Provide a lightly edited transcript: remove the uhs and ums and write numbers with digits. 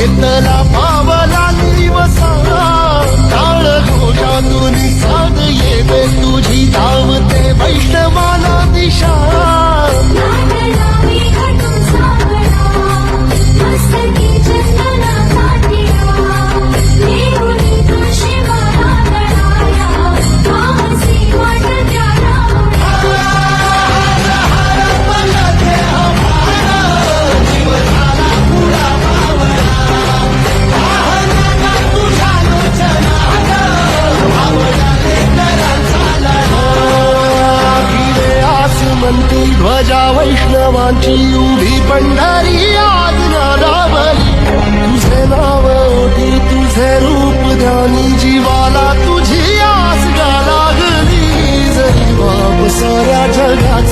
घेतला पावला दिवसा टाळ घोषातून साध येते तुझी धावते वैष्णवाला दिशा म्हणती ध्वजा वैष्णवांची उभी पंढरी आज नारावली तुझे नाव ओटी तुझे रूप ध्यानी जीवाला तुझी आस गा लागली जरी बाप साऱ्या जगाचा